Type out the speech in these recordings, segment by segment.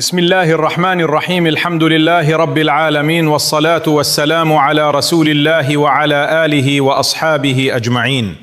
بسم الله الرحمن الرحيم الحمد لله رب العالمين والصلاة والسلام على رسول الله وعلى آله وأصحابه أجمعين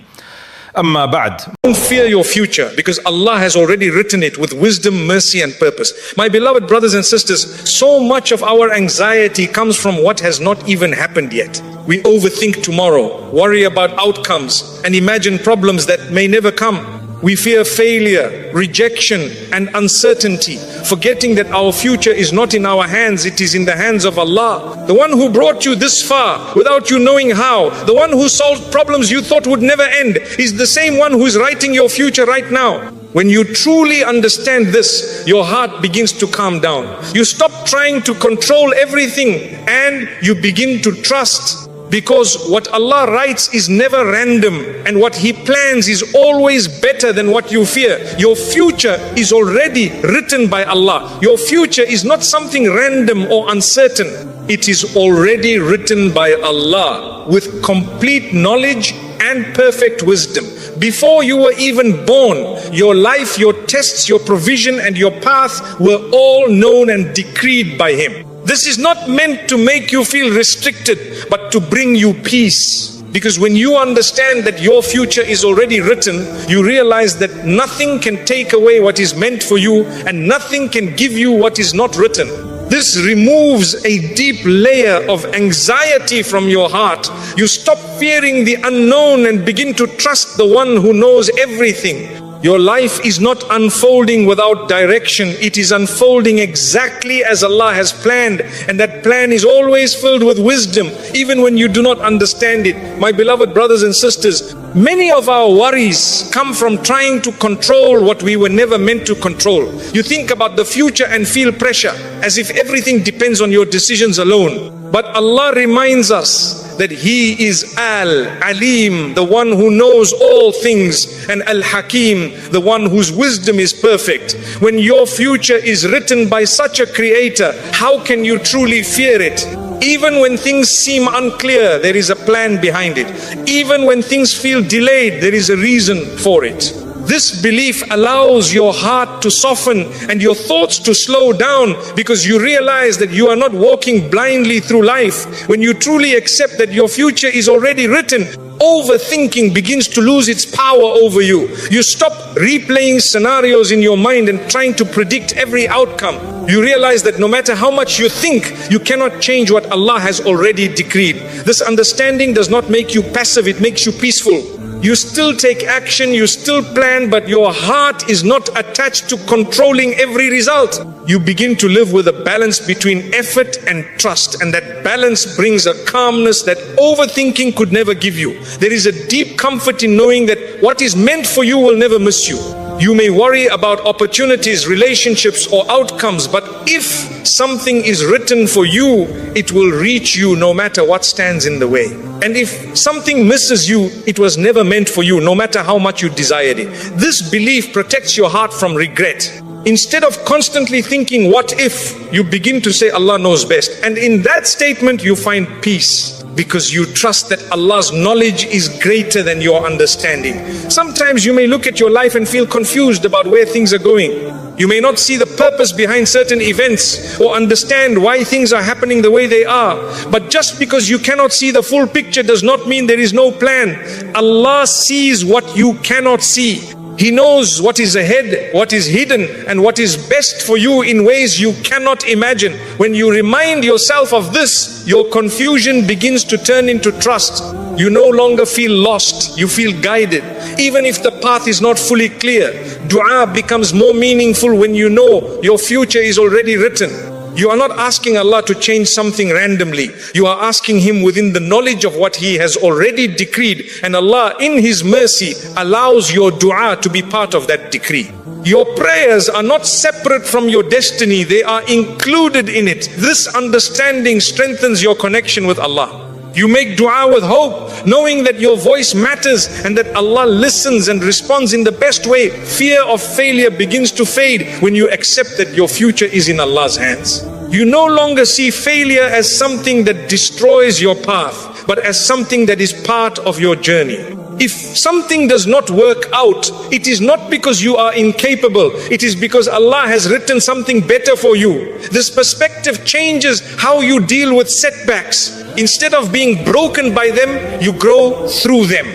أما بعد. Don't fear your future because Allah has already written it with wisdom, mercy and purpose. My beloved brothers and sisters, so much of our anxiety comes from what has not even happened yet. We overthink tomorrow, worry about outcomes and imagine problems that may never come. We fear failure, rejection and uncertainty, forgetting that our future is not in our hands, it is in the hands of Allah. The one who brought you this far without you knowing how, the one who solved problems you thought would never end, is the same one who is writing your future right now. When you truly understand this, your heart begins to calm down. You stop trying to control everything and you begin to trust. Because what Allah writes is never random and what He plans is always better than what you fear. Your future is already written by Allah. Your future is not something random or uncertain. It is already written by Allah with complete knowledge and perfect wisdom. Before you were even born, your life, your tests, your provision and your path were all known and decreed by Him. This is not meant to make you feel restricted, but to bring you peace. Because when you understand that your future is already written, you realize that nothing can take away what is meant for you and nothing can give you what is not written. This removes a deep layer of anxiety from your heart. You stop fearing the unknown and begin to trust the one who knows everything. Your life is not unfolding without direction. It is unfolding exactly as Allah has planned, and that plan is always filled with wisdom, even when you do not understand it. My beloved brothers and sisters, many of our worries come from trying to control what we were never meant to control. You think about the future and feel pressure, as if everything depends on your decisions alone. But Allah reminds us that He is Al-Alim, the one who knows all things, and Al-Hakim, the one whose wisdom is perfect. When your future is written by such a creator, how can you truly fear it? Even when things seem unclear, there is a plan behind it. Even when things feel delayed, there is a reason for it. This belief allows your heart to soften and your thoughts to slow down, because you realize that you are not walking blindly through life. When you truly accept that your future is already written, overthinking begins to lose its power over you. You stop replaying scenarios in your mind and trying to predict every outcome. You realize that no matter how much you think, you cannot change what Allah has already decreed. This understanding does not make you passive, it makes you peaceful. You still take action, you still plan, but your heart is not attached to controlling every result. You begin to live with a balance between effort and trust, and that balance brings a calmness that overthinking could never give you. There is a deep comfort in knowing that what is meant for you will never miss you. You may worry about opportunities, relationships or outcomes, but if something is written for you, it will reach you no matter what stands in the way. And if something misses you, it was never meant for you, no matter how much you desired it. This belief protects your heart from regret. Instead of constantly thinking, what if, you begin to say, Allah knows best. And in that statement, you find peace, because you trust that Allah's knowledge is greater than your understanding. Sometimes you may look at your life and feel confused about where things are going. You may not see the purpose behind certain events or understand why things are happening the way they are. But just because you cannot see the full picture does not mean there is no plan. Allah sees what you cannot see. He knows what is ahead, what is hidden, and what is best for you in ways you cannot imagine. When you remind yourself of this, your confusion begins to turn into trust. You no longer feel lost, you feel guided. Even if the path is not fully clear, dua becomes more meaningful when you know your future is already written. You are not asking Allah to change something randomly. You are asking Him within the knowledge of what He has already decreed. And Allah, in His mercy, allows your dua to be part of that decree. Your prayers are not separate from your destiny. They are included in it. This understanding strengthens your connection with Allah. You make dua with hope, knowing that your voice matters and that Allah listens and responds in the best way. Fear of failure begins to fade when you accept that your future is in Allah's hands. You no longer see failure as something that destroys your path. but as something that is part of your journey. If something does not work out, it is not because you are incapable, it is because Allah has written something better for you. This perspective changes how you deal with setbacks. Instead of being broken by them, you grow through them.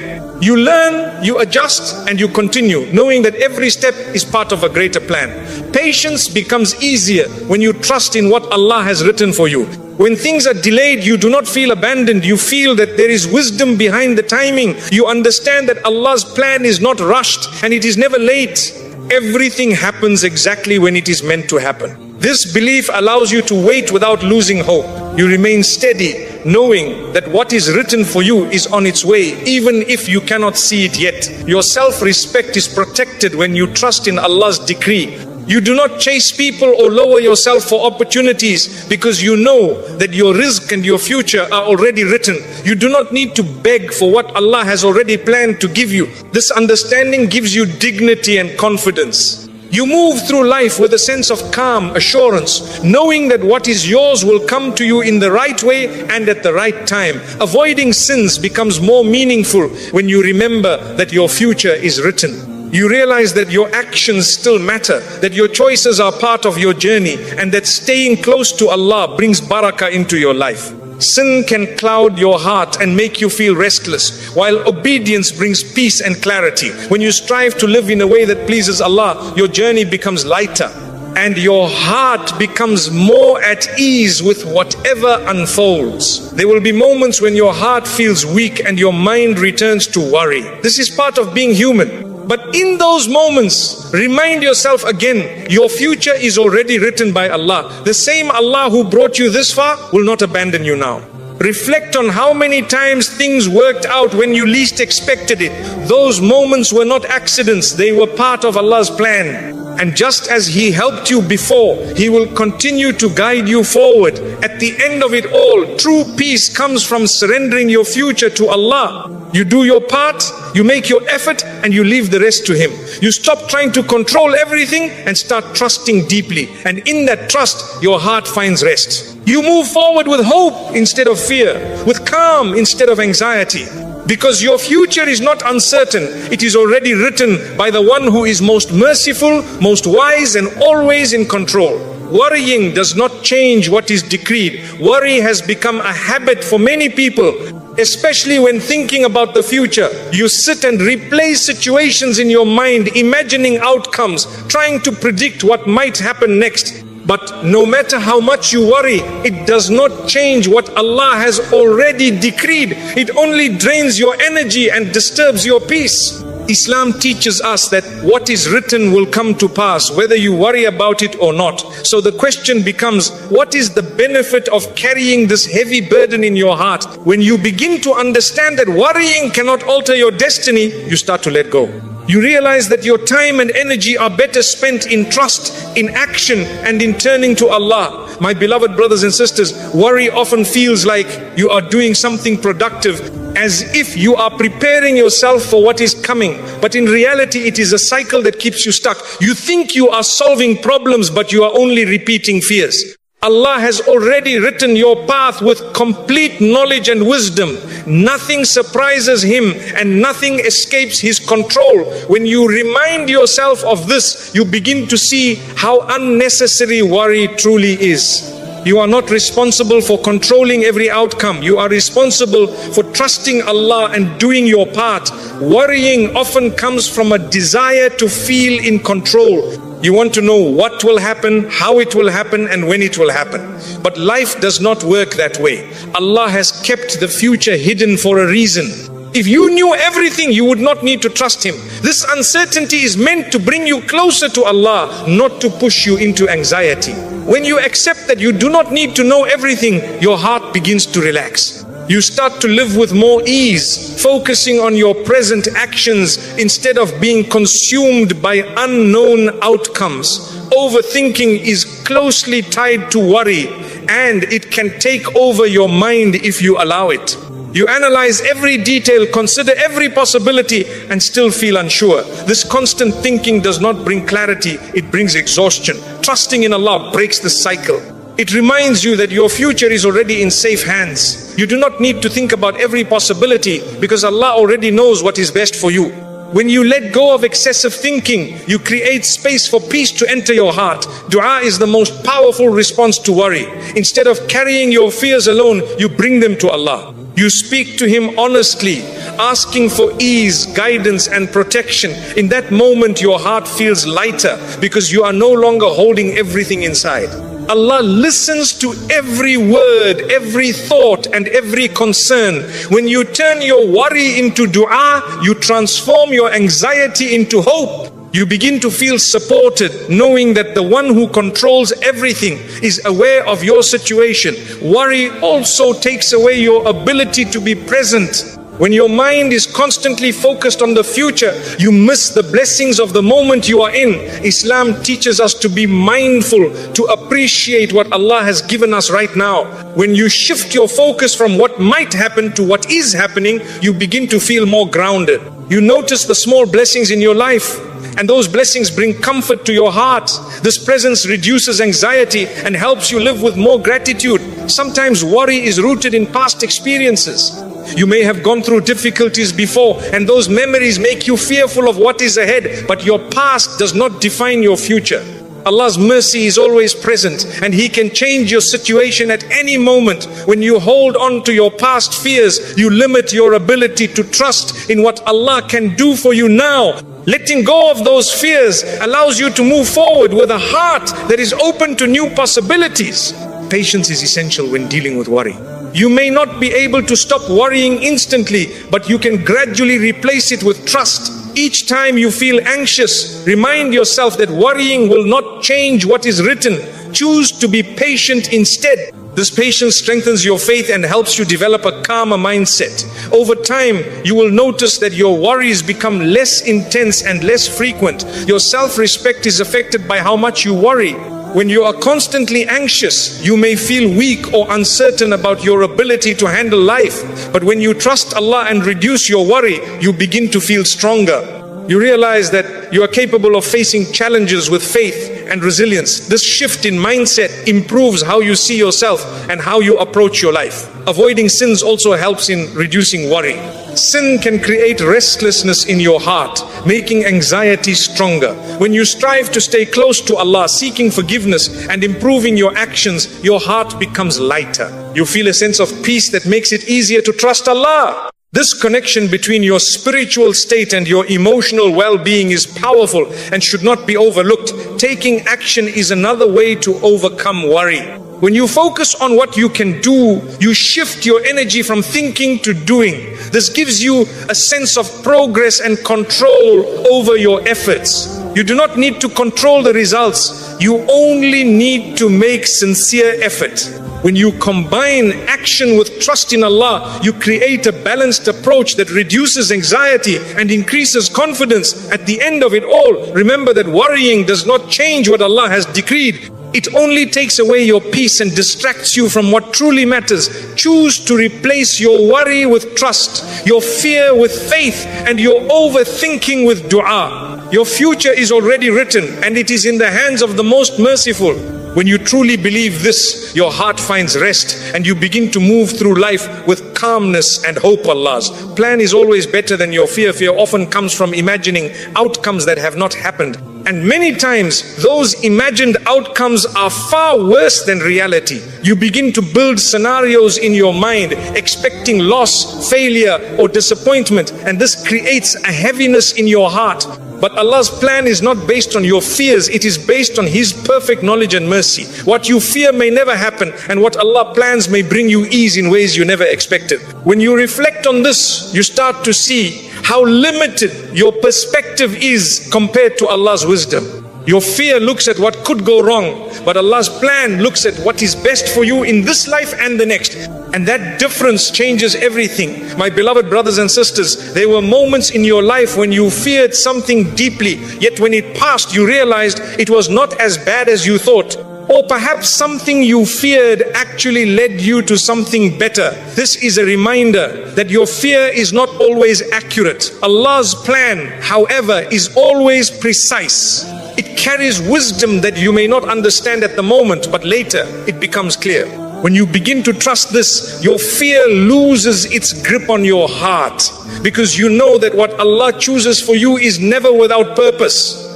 You learn, you adjust, and you continue, knowing that every step is part of a greater plan. Patience becomes easier when you trust in what Allah has written for you. When things are delayed, you do not feel abandoned. You feel that there is wisdom behind the timing. You understand that Allah's plan is not rushed and it is never late. Everything happens exactly when it is meant to happen. This belief allows you to wait without losing hope. You remain steady, knowing that what is written for you is on its way, even if you cannot see it yet. Your self-respect is protected when you trust in Allah's decree. You do not chase people or lower yourself for opportunities because you know that your rizq and your future are already written. You do not need to beg for what Allah has already planned to give you. This understanding gives you dignity and confidence. You move through life with a sense of calm assurance, knowing that what is yours will come to you in the right way and at the right time. Avoiding sins becomes more meaningful when you remember that your future is written. You realize that your actions still matter, that your choices are part of your journey, and that staying close to Allah brings barakah into your life. Sin can cloud your heart and make you feel restless, while obedience brings peace and clarity. When you strive to live in a way that pleases Allah, your journey becomes lighter, and your heart becomes more at ease with whatever unfolds. There will be moments when your heart feels weak and your mind returns to worry. This is part of being human. But in those moments, remind yourself again, your future is already written by Allah. The same Allah who brought you this far will not abandon you now. Reflect on how many times things worked out when you least expected it. Those moments were not accidents, they were part of Allah's plan. And just as He helped you before, He will continue to guide you forward. At the end of it all, true peace comes from surrendering your future to Allah. You do your part, you make your effort, and you leave the rest to Him. You stop trying to control everything and start trusting deeply. And in that trust, your heart finds rest. You move forward with hope instead of fear, with calm instead of anxiety. Because your future is not uncertain, it is already written by the one who is most merciful, most wise, and always in control. Worrying does not change what is decreed. Worry has become a habit for many people, especially when thinking about the future. You sit and replay situations in your mind, imagining outcomes, trying to predict what might happen next. But no matter how much you worry, it does not change what Allah has already decreed. It only drains your energy and disturbs your peace. Islam teaches us that what is written will come to pass, whether you worry about it or not. So the question becomes, what is the benefit of carrying this heavy burden in your heart? When you begin to understand that worrying cannot alter your destiny, you start to let go. You realize that your time and energy are better spent in trust, in action, and in turning to Allah. My beloved brothers and sisters, worry often feels like you are doing something productive, as if you are preparing yourself for what is coming. But in reality, it is a cycle that keeps you stuck. You think you are solving problems, but you are only repeating fears. Allah has already written your path with complete knowledge and wisdom. Nothing surprises Him and nothing escapes His control. When you remind yourself of this, you begin to see how unnecessary worry truly is. You are not responsible for controlling every outcome. You are responsible for trusting Allah and doing your part. Worrying often comes from a desire to feel in control. You want to know what will happen, how it will happen, and when it will happen. But life does not work that way. Allah has kept the future hidden for a reason. If you knew everything, you would not need to trust Him. This uncertainty is meant to bring you closer to Allah, not to push you into anxiety. When you accept that you do not need to know everything, your heart begins to relax. You start to live with more ease, focusing on your present actions instead of being consumed by unknown outcomes. Overthinking is closely tied to worry, and it can take over your mind if you allow it. You analyze every detail, consider every possibility, and still feel unsure. This constant thinking does not bring clarity, it brings exhaustion. Trusting in Allah breaks the cycle. It reminds you that your future is already in safe hands. You do not need to think about every possibility because Allah already knows what is best for you. When you let go of excessive thinking, you create space for peace to enter your heart. Dua is the most powerful response to worry. Instead of carrying your fears alone, you bring them to Allah. You speak to Him honestly, asking for ease, guidance and protection. In that moment, your heart feels lighter because you are no longer holding everything inside. Allah listens to every word, every thought and every concern. When you turn your worry into dua, you transform your anxiety into hope. You begin to feel supported, knowing that the one who controls everything is aware of your situation. Worry also takes away your ability to be present. When your mind is constantly focused on the future, you miss the blessings of the moment you are in. Islam teaches us to be mindful, to appreciate what Allah has given us right now. When you shift your focus from what might happen to what is happening, you begin to feel more grounded. You notice the small blessings in your life, and those blessings bring comfort to your heart. This presence reduces anxiety and helps you live with more gratitude. Sometimes worry is rooted in past experiences. You may have gone through difficulties before, and those memories make you fearful of what is ahead, but your past does not define your future. Allah's mercy is always present, and He can change your situation at any moment. When you hold on to your past fears, you limit your ability to trust in what Allah can do for you now. Letting go of those fears allows you to move forward with a heart that is open to new possibilities. Patience is essential when dealing with worry. You may not be able to stop worrying instantly, but you can gradually replace it with trust. Each time you feel anxious, remind yourself that worrying will not change what is written. Choose to be patient instead. This patience strengthens your faith and helps you develop a calmer mindset. Over time, you will notice that your worries become less intense and less frequent. Your self-respect is affected by how much you worry. When you are constantly anxious, you may feel weak or uncertain about your ability to handle life. But when you trust Allah and reduce your worry, you begin to feel stronger. You realize that you are capable of facing challenges with faith and resilience. This shift in mindset improves how you see yourself and how you approach your life. Avoiding sins also helps in reducing worry. Sin can create restlessness in your heart, making anxiety stronger. When you strive to stay close to Allah, seeking forgiveness and improving your actions, your heart becomes lighter. You feel a sense of peace that makes it easier to trust Allah. This connection between your spiritual state and your emotional well-being is powerful and should not be overlooked. Taking action is another way to overcome worry. When you focus on what you can do, you shift your energy from thinking to doing. This gives you a sense of progress and control over your efforts. You do not need to control the results. You only need to make sincere effort. When you combine action with trust in Allah, you create a balanced approach that reduces anxiety and increases confidence. At the end of it all, remember that worrying does not change what Allah has decreed. It only takes away your peace and distracts you from what truly matters. Choose to replace your worry with trust, your fear with faith, and your overthinking with dua. Your future is already written, and it is in the hands of the most merciful. When you truly believe this, your heart finds rest and you begin to move through life with calmness and hope. Allah's plan is always better than your fear. Fear often comes from imagining outcomes that have not happened. And many times, those imagined outcomes are far worse than reality. You begin to build scenarios in your mind, expecting loss, failure, or disappointment, and this creates a heaviness in your heart. But Allah's plan is not based on your fears, it is based on His perfect knowledge and mercy. What you fear may never happen, and what Allah plans may bring you ease in ways you never expected. When you reflect on this, you start to see how limited your perspective is compared to Allah's wisdom. Your fear looks at what could go wrong, but Allah's plan looks at what is best for you in this life and the next. And that difference changes everything. My beloved brothers and sisters, there were moments in your life when you feared something deeply, yet when it passed, you realized it was not as bad as you thought. Or perhaps something you feared actually led you to something better. This is a reminder that your fear is not always accurate. Allah's plan, however, is always precise. It carries wisdom that you may not understand at the moment, but later it becomes clear. When you begin to trust this, your fear loses its grip on your heart, because you know that what Allah chooses for you is never without purpose.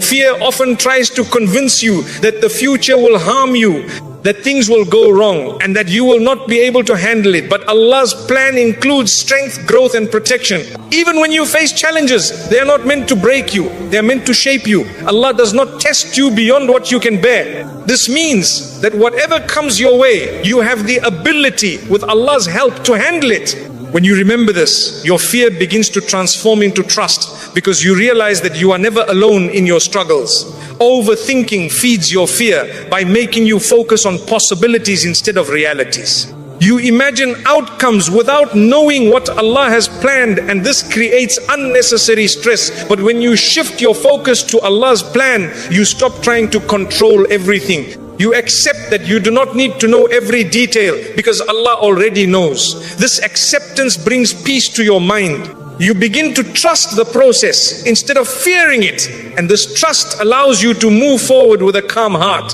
Fear often tries to convince you that the future will harm you, that things will go wrong, and that you will not be able to handle it. But Allah's plan includes strength, growth, and protection. Even when you face challenges, they are not meant to break you, they are meant to shape you. Allah does not test you beyond what you can bear. This means that whatever comes your way, you have the ability, with Allah's help, to handle it. When you remember this, your fear begins to transform into trust, because you realize that you are never alone in your struggles. Overthinking feeds your fear by making you focus on possibilities instead of realities. You imagine outcomes without knowing what Allah has planned, and this creates unnecessary stress. But when you shift your focus to Allah's plan, you stop trying to control everything. You accept that you do not need to know every detail, because Allah already knows. This acceptance brings peace to your mind. You begin to trust the process instead of fearing it, and this trust allows you to move forward with a calm heart.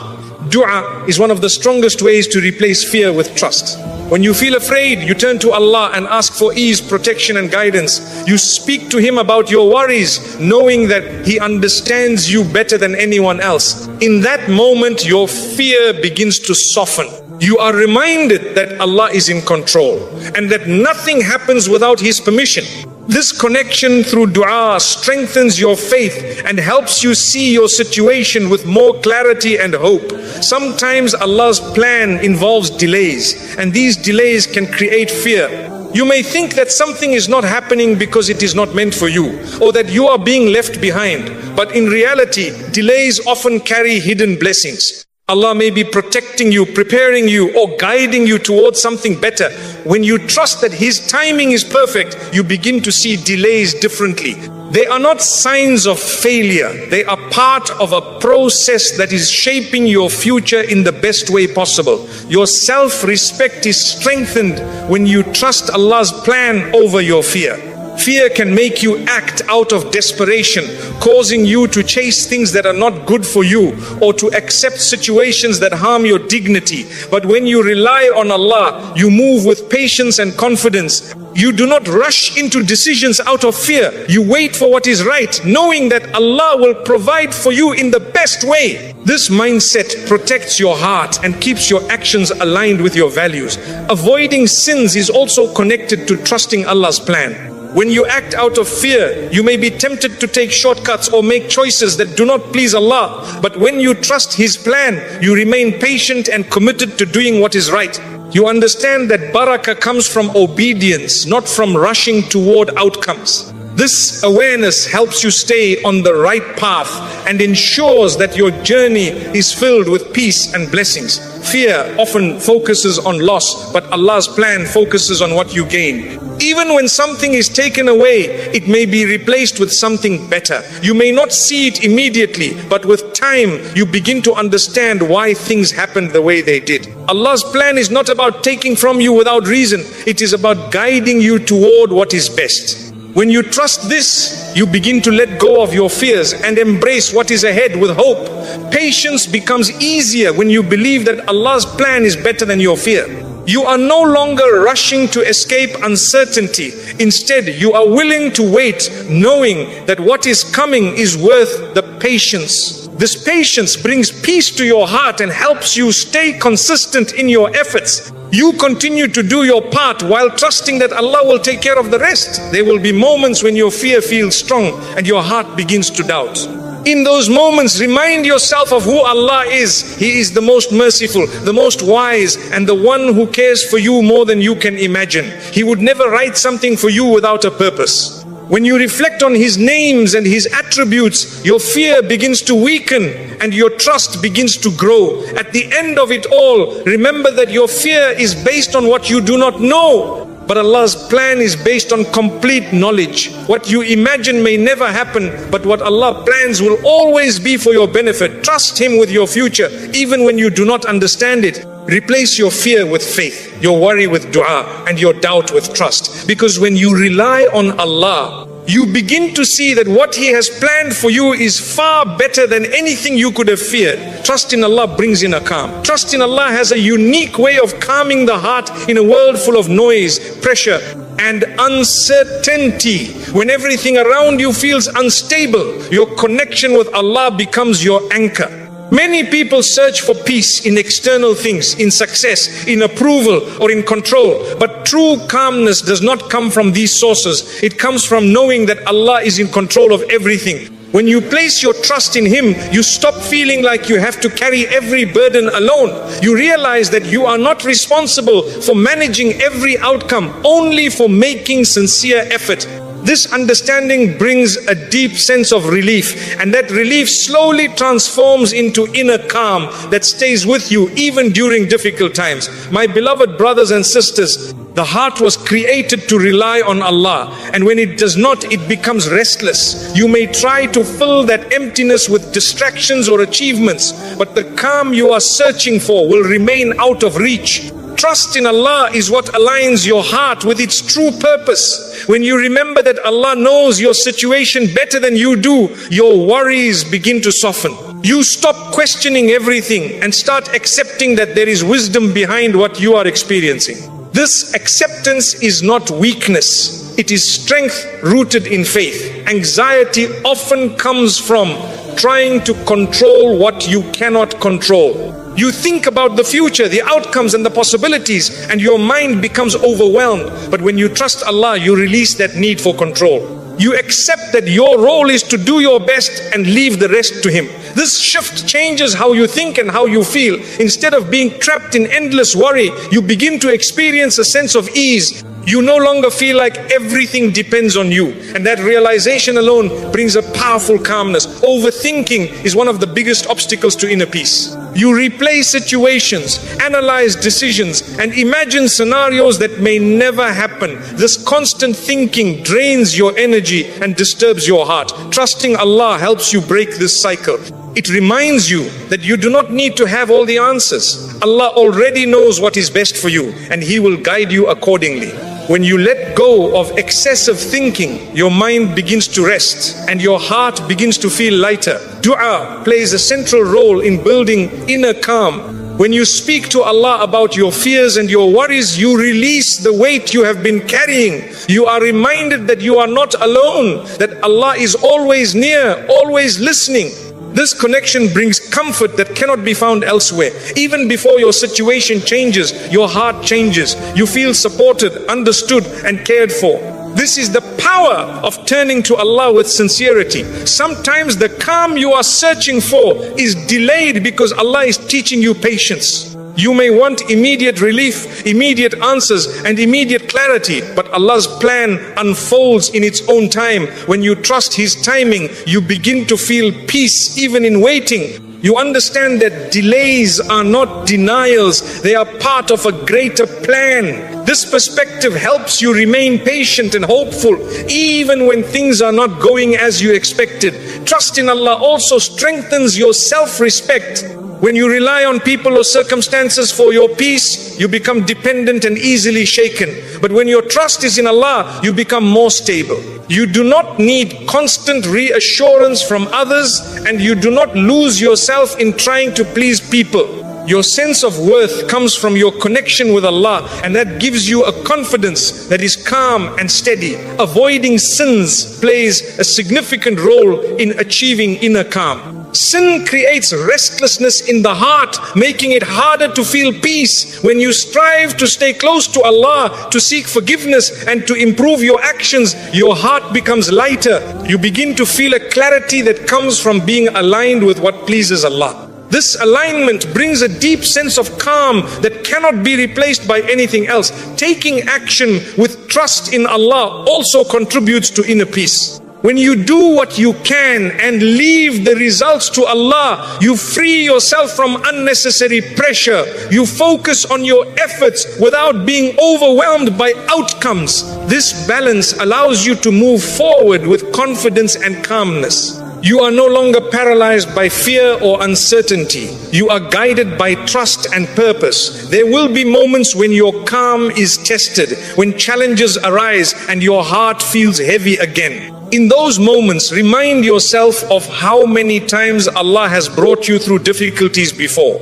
Dua is one of the strongest ways to replace fear with trust. When you feel afraid, you turn to Allah and ask for ease, protection, and guidance. You speak to Him about your worries, knowing that He understands you better than anyone else. In that moment, your fear begins to soften. You are reminded that Allah is in control and that nothing happens without His permission. This connection through dua strengthens your faith and helps you see your situation with more clarity and hope. Sometimes Allah's plan involves delays, and these delays can create fear. You may think that something is not happening because it is not meant for you, or that you are being left behind. But in reality, delays often carry hidden blessings. Allah may be protecting you, preparing you, or guiding you towards something better. When you trust that His timing is perfect, you begin to see delays differently. They are not signs of failure. They are part of a process that is shaping your future in the best way possible. Your self-respect is strengthened when you trust Allah's plan over your fear. Fear can make you act out of desperation, causing you to chase things that are not good for you, or to accept situations that harm your dignity. But when you rely on Allah, you move with patience and confidence. You do not rush into decisions out of fear. You wait for what is right, knowing that Allah will provide for you in the best way. This mindset protects your heart and keeps your actions aligned with your values. Avoiding sins is also connected to trusting Allah's plan. When you act out of fear, you may be tempted to take shortcuts or make choices that do not please Allah. But when you trust His plan, you remain patient and committed to doing what is right. You understand that barakah comes from obedience, not from rushing toward outcomes. This awareness helps you stay on the right path and ensures that your journey is filled with peace and blessings. Fear often focuses on loss, but Allah's plan focuses on what you gain. Even when something is taken away, it may be replaced with something better. You may not see it immediately, but with time, you begin to understand why things happened the way they did. Allah's plan is not about taking from you without reason. It is about guiding you toward what is best. When you trust this, you begin to let go of your fears and embrace what is ahead with hope. Patience becomes easier when you believe that Allah's plan is better than your fear. You are no longer rushing to escape uncertainty. Instead, you are willing to wait, knowing that what is coming is worth the patience. This patience brings peace to your heart and helps you stay consistent in your efforts. You continue to do your part while trusting that Allah will take care of the rest. There will be moments when your fear feels strong and your heart begins to doubt. In those moments, remind yourself of who Allah is. He is the most merciful, the most wise, and the one who cares for you more than you can imagine. He would never write something for you without a purpose. When you reflect on His names and His attributes, your fear begins to weaken and your trust begins to grow. At the end of it all, remember that your fear is based on what you do not know. But Allah's plan is based on complete knowledge. What you imagine may never happen, but what Allah plans will always be for your benefit. Trust Him with your future, even when you do not understand it. Replace your fear with faith, your worry with dua, and your doubt with trust. Because when you rely on Allah, you begin to see that what He has planned for you is far better than anything you could have feared. Trust in Allah brings in a calm. Trust in Allah has a unique way of calming the heart in a world full of noise, pressure, and uncertainty. When everything around you feels unstable, your connection with Allah becomes your anchor. Many people search for peace in external things, in success, in approval, or in control. But true calmness does not come from these sources. It comes from knowing that Allah is in control of everything. When you place your trust in Him, you stop feeling like you have to carry every burden alone. You realize that you are not responsible for managing every outcome, only for making sincere effort. This understanding brings a deep sense of relief, and that relief slowly transforms into inner calm that stays with you even during difficult times. My beloved brothers and sisters, the heart was created to rely on Allah, and when it does not, it becomes restless. You may try to fill that emptiness with distractions or achievements, but the calm you are searching for will remain out of reach. Trust in Allah is what aligns your heart with its true purpose. When you remember that Allah knows your situation better than you do, your worries begin to soften. You stop questioning everything and start accepting that there is wisdom behind what you are experiencing. This acceptance is not weakness, it is strength rooted in faith. Anxiety often comes from trying to control what you cannot control. You think about the future, the outcomes and the possibilities, and your mind becomes overwhelmed. But when you trust Allah, you release that need for control. You accept that your role is to do your best and leave the rest to Him. This shift changes how you think and how you feel. Instead of being trapped in endless worry, you begin to experience a sense of ease. You no longer feel like everything depends on you. And that realization alone brings a powerful calmness. Overthinking is one of the biggest obstacles to inner peace. You replay situations, analyze decisions, and imagine scenarios that may never happen. This constant thinking drains your energy and disturbs your heart. Trusting Allah helps you break this cycle. It reminds you that you do not need to have all the answers. Allah already knows what is best for you, and He will guide you accordingly. When you let go of excessive thinking, your mind begins to rest and your heart begins to feel lighter. Dua plays a central role in building inner calm. When you speak to Allah about your fears and your worries, you release the weight you have been carrying. You are reminded that you are not alone, that Allah is always near, always listening. This connection brings comfort that cannot be found elsewhere. Even before your situation changes, your heart changes. You feel supported, understood, and cared for. This is the power of turning to Allah with sincerity. Sometimes the calm you are searching for is delayed because Allah is teaching you patience. You may want immediate relief, immediate answers, and immediate clarity, but Allah's plan unfolds in its own time. When you trust His timing, you begin to feel peace even in waiting. You understand that delays are not denials, they are part of a greater plan. This perspective helps you remain patient and hopeful, even when things are not going as you expected. Trust in Allah also strengthens your self-respect. When you rely on people or circumstances for your peace, you become dependent and easily shaken. But when your trust is in Allah, you become more stable. You do not need constant reassurance from others, and you do not lose yourself in trying to please people. Your sense of worth comes from your connection with Allah, and that gives you a confidence that is calm and steady. Avoiding sins plays a significant role in achieving inner calm. Sin creates restlessness in the heart, making it harder to feel peace. When you strive to stay close to Allah, to seek forgiveness and to improve your actions, your heart becomes lighter. You begin to feel a clarity that comes from being aligned with what pleases Allah. This alignment brings a deep sense of calm that cannot be replaced by anything else. Taking action with trust in Allah also contributes to inner peace. When you do what you can and leave the results to Allah, you free yourself from unnecessary pressure. You focus on your efforts without being overwhelmed by outcomes. This balance allows you to move forward with confidence and calmness. You are no longer paralyzed by fear or uncertainty. You are guided by trust and purpose. There will be moments when your calm is tested, when challenges arise and your heart feels heavy again. In those moments, remind yourself of how many times Allah has brought you through difficulties before.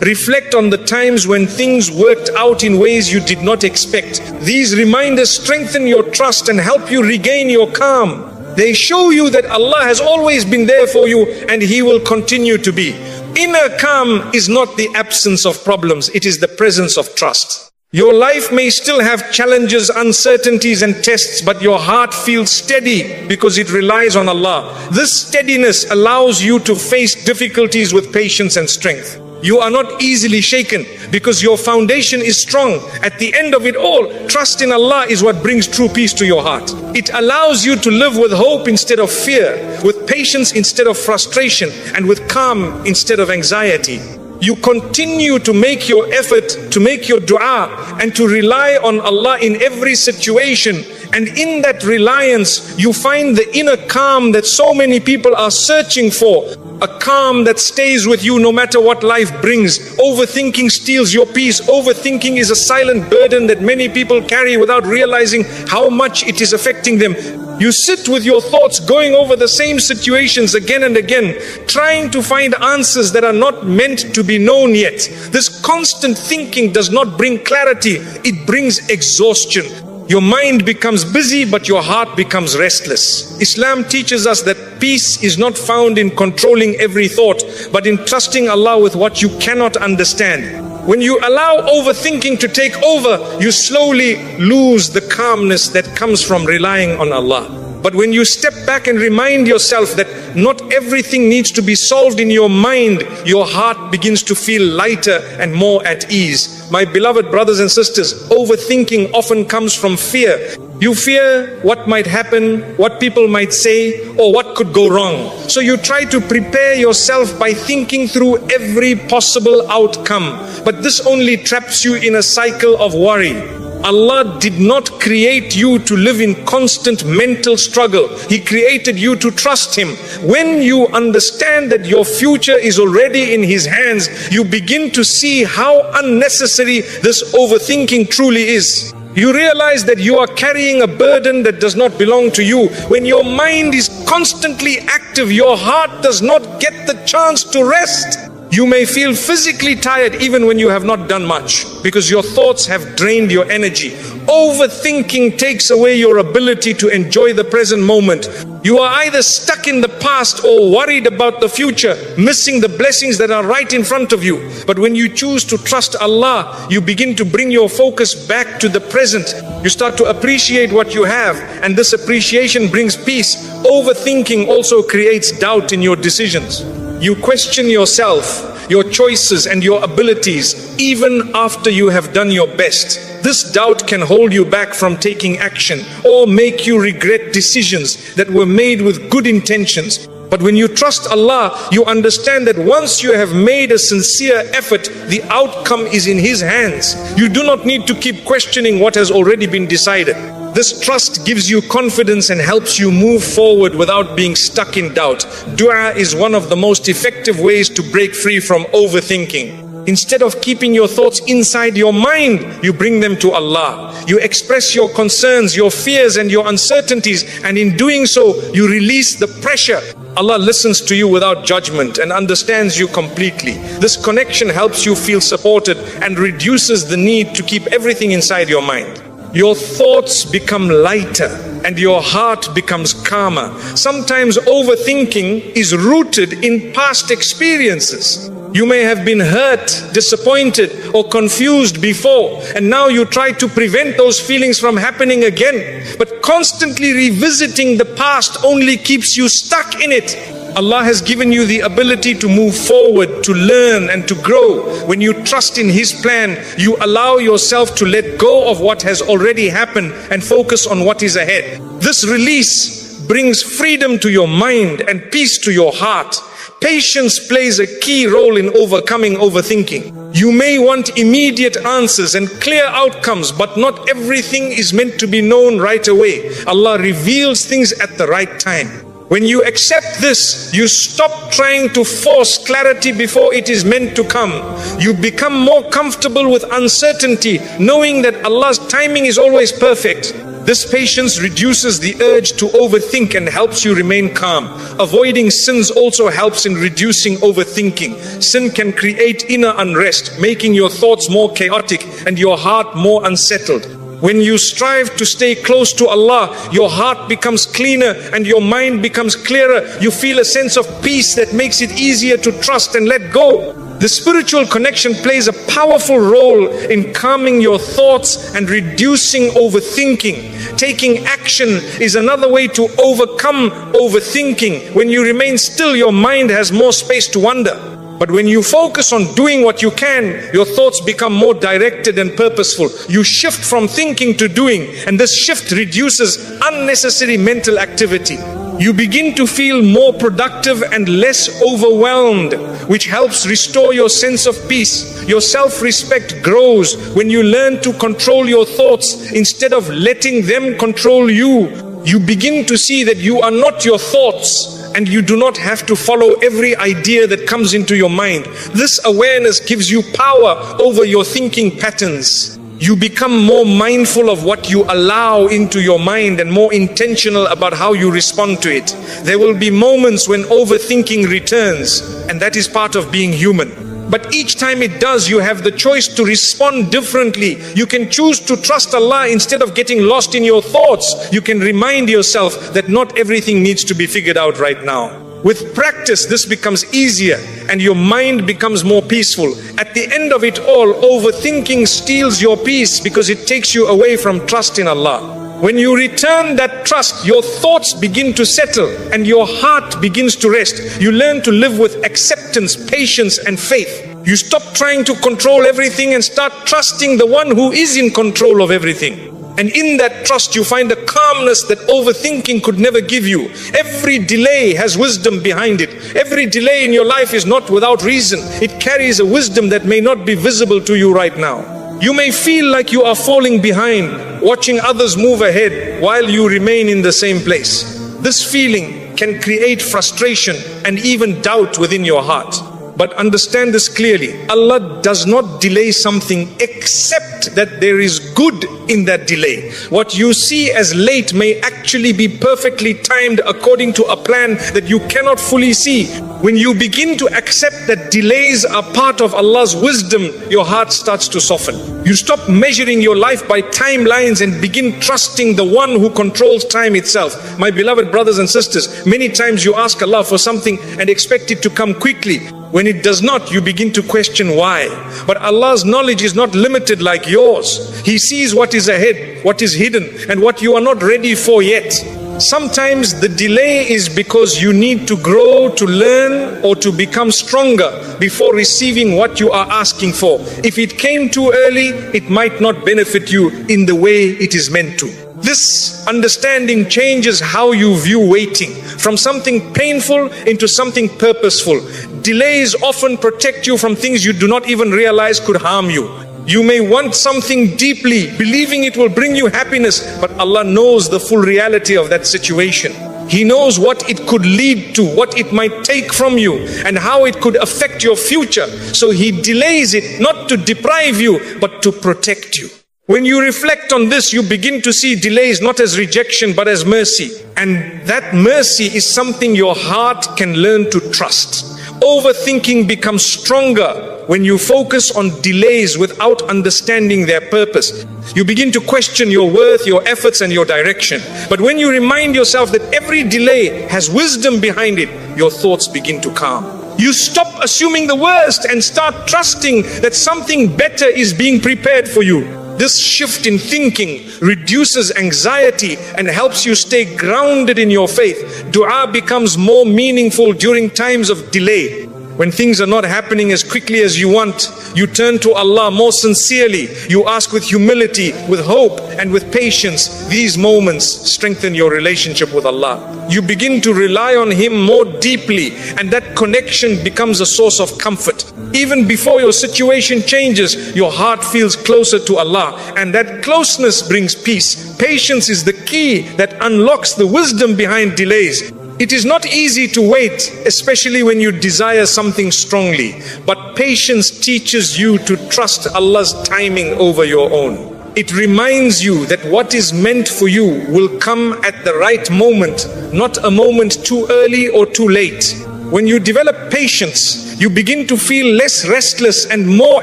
Reflect on the times when things worked out in ways you did not expect. These reminders strengthen your trust and help you regain your calm. They show you that Allah has always been there for you and He will continue to be. Inner calm is not the absence of problems, it is the presence of trust. Your life may still have challenges, uncertainties and tests, but your heart feels steady because it relies on Allah. This steadiness allows you to face difficulties with patience and strength. You are not easily shaken because your foundation is strong. At the end of it all, trust in Allah is what brings true peace to your heart. It allows you to live with hope instead of fear, with patience instead of frustration, and with calm instead of anxiety. You continue to make your effort, to make your dua, and to rely on Allah in every situation. And in that reliance, you find the inner calm that so many people are searching for. A calm that stays with you no matter what life brings. Overthinking steals your peace. Overthinking is a silent burden that many people carry without realizing how much it is affecting them. You sit with your thoughts going over the same situations again and again, trying to find answers that are not meant to be known yet. This constant thinking does not bring clarity, it brings exhaustion. Your mind becomes busy, but your heart becomes restless. Islam teaches us that peace is not found in controlling every thought, but in trusting Allah with what you cannot understand. When you allow overthinking to take over, you slowly lose the calmness that comes from relying on Allah. But when you step back and remind yourself that not everything needs to be solved in your mind, your heart begins to feel lighter and more at ease. My beloved brothers and sisters, overthinking often comes from fear. You fear what might happen, what people might say, or what could go wrong. So you try to prepare yourself by thinking through every possible outcome. But this only traps you in a cycle of worry. Allah did not create you to live in constant mental struggle. He created you to trust Him. When you understand that your future is already in His hands, you begin to see how unnecessary this overthinking truly is. You realize that you are carrying a burden that does not belong to you. When your mind is constantly active, your heart does not get the chance to rest. You may feel physically tired even when you have not done much, because your thoughts have drained your energy. Overthinking takes away your ability to enjoy the present moment. You are either stuck in the past or worried about the future, missing the blessings that are right in front of you. But when you choose to trust Allah, you begin to bring your focus back to the present. You start to appreciate what you have, and this appreciation brings peace. Overthinking also creates doubt in your decisions. You question yourself, your choices and your abilities even after you have done your best. This doubt can hold you back from taking action or make you regret decisions that were made with good intentions. But when you trust Allah, you understand that once you have made a sincere effort, the outcome is in His hands. You do not need to keep questioning what has already been decided. This trust gives you confidence and helps you move forward without being stuck in doubt. Dua is one of the most effective ways to break free from overthinking. Instead of keeping your thoughts inside your mind, you bring them to Allah. You express your concerns, your fears and your uncertainties, and in doing so, you release the pressure. Allah listens to you without judgment and understands you completely. This connection helps you feel supported and reduces the need to keep everything inside your mind. Your thoughts become lighter and your heart becomes calmer. Sometimes overthinking is rooted in past experiences. You may have been hurt, disappointed, or confused before, and now you try to prevent those feelings from happening again. But constantly revisiting the past only keeps you stuck in it. Allah has given you the ability to move forward, to learn and to grow. When you trust in His plan, you allow yourself to let go of what has already happened and focus on what is ahead. This release brings freedom to your mind and peace to your heart. Patience plays a key role in overcoming overthinking. You may want immediate answers and clear outcomes, but not everything is meant to be known right away. Allah reveals things at the right time. When you accept this, you stop trying to force clarity before it is meant to come. You become more comfortable with uncertainty, knowing that Allah's timing is always perfect. This patience reduces the urge to overthink and helps you remain calm. Avoiding sins also helps in reducing overthinking. Sin can create inner unrest, making your thoughts more chaotic and your heart more unsettled. When you strive to stay close to Allah, your heart becomes cleaner and your mind becomes clearer. You feel a sense of peace that makes it easier to trust and let go. The spiritual connection plays a powerful role in calming your thoughts and reducing overthinking. Taking action is another way to overcome overthinking. When you remain still, your mind has more space to wander. But when you focus on doing what you can, your thoughts become more directed and purposeful. You shift from thinking to doing, and this shift reduces unnecessary mental activity. You begin to feel more productive and less overwhelmed, which helps restore your sense of peace. Your self-respect grows when you learn to control your thoughts instead of letting them control you. You begin to see that you are not your thoughts, and you do not have to follow every idea that comes into your mind. This awareness gives you power over your thinking patterns. You become more mindful of what you allow into your mind and more intentional about how you respond to it. There will be moments when overthinking returns, and that is part of being human. But each time it does, you have the choice to respond differently. You can choose to trust Allah instead of getting lost in your thoughts. You can remind yourself that not everything needs to be figured out right now. With practice, this becomes easier and your mind becomes more peaceful. At the end of it all, overthinking steals your peace because it takes you away from trust in Allah. When you return that trust, your thoughts begin to settle and your heart begins to rest. You learn to live with acceptance, patience, and faith. You stop trying to control everything and start trusting the one who is in control of everything. And in that trust, you find a calmness that overthinking could never give you. Every delay has wisdom behind it. Every delay in your life is not without reason. It carries a wisdom that may not be visible to you right now. You may feel like you are falling behind, watching others move ahead while you remain in the same place. This feeling can create frustration and even doubt within your heart. But understand this clearly, Allah does not delay something except that there is good in that delay. What you see as late may actually be perfectly timed according to a plan that you cannot fully see. When you begin to accept that delays are part of Allah's wisdom, your heart starts to soften. You stop measuring your life by timelines and begin trusting the one who controls time itself. My beloved brothers and sisters, many times you ask Allah for something and expect it to come quickly. When it does not, you begin to question why. But Allah's knowledge is not limited like yours. He sees what is ahead, what is hidden, and what you are not ready for yet. Sometimes the delay is because you need to grow, to learn, or to become stronger before receiving what you are asking for. If it came too early, it might not benefit you in the way it is meant to. This understanding changes how you view waiting, from something painful into something purposeful. Delays often protect you from things you do not even realize could harm you. You may want something deeply, believing it will bring you happiness, but Allah knows the full reality of that situation. He knows what it could lead to, what it might take from you, and how it could affect your future. So He delays it not to deprive you, but to protect you. When you reflect on this, you begin to see delays not as rejection, but as mercy. And that mercy is something your heart can learn to trust. Overthinking becomes stronger when you focus on delays without understanding their purpose. You begin to question your worth, your efforts, and your direction. But when you remind yourself that every delay has wisdom behind it, your thoughts begin to calm. You stop assuming the worst and start trusting that something better is being prepared for you. This shift in thinking reduces anxiety and helps you stay grounded in your faith. Dua becomes more meaningful during times of delay. When things are not happening as quickly as you want, you turn to Allah more sincerely. You ask with humility, with hope, and with patience. These moments strengthen your relationship with Allah. You begin to rely on Him more deeply, and that connection becomes a source of comfort. Even before your situation changes, your heart feels closer to Allah, and that closeness brings peace. Patience is the key that unlocks the wisdom behind delays. It is not easy to wait, especially when you desire something strongly. But patience teaches you to trust Allah's timing over your own. it reminds you that what is meant for you will come at the right moment, not a moment too early or too late. When you develop patience, you begin to feel less restless and more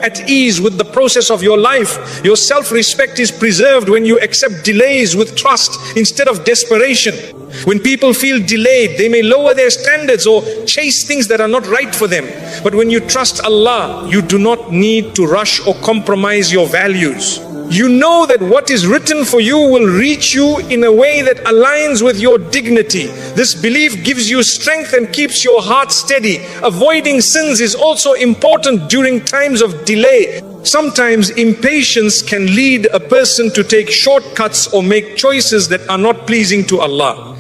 at ease with the process of your life. Your self-respect is preserved when you accept delays with trust instead of desperation. When people feel delayed, they may lower their standards or chase things that are not right for them. But when you trust Allah, you do not need to rush or compromise your values. You know that what is written for you will reach you in a way that aligns with your dignity. This belief gives you strength and keeps your heart steady. Avoiding sins is also important during times of delay. Sometimes impatience can lead a person to take shortcuts or make choices that are not pleasing to Allah.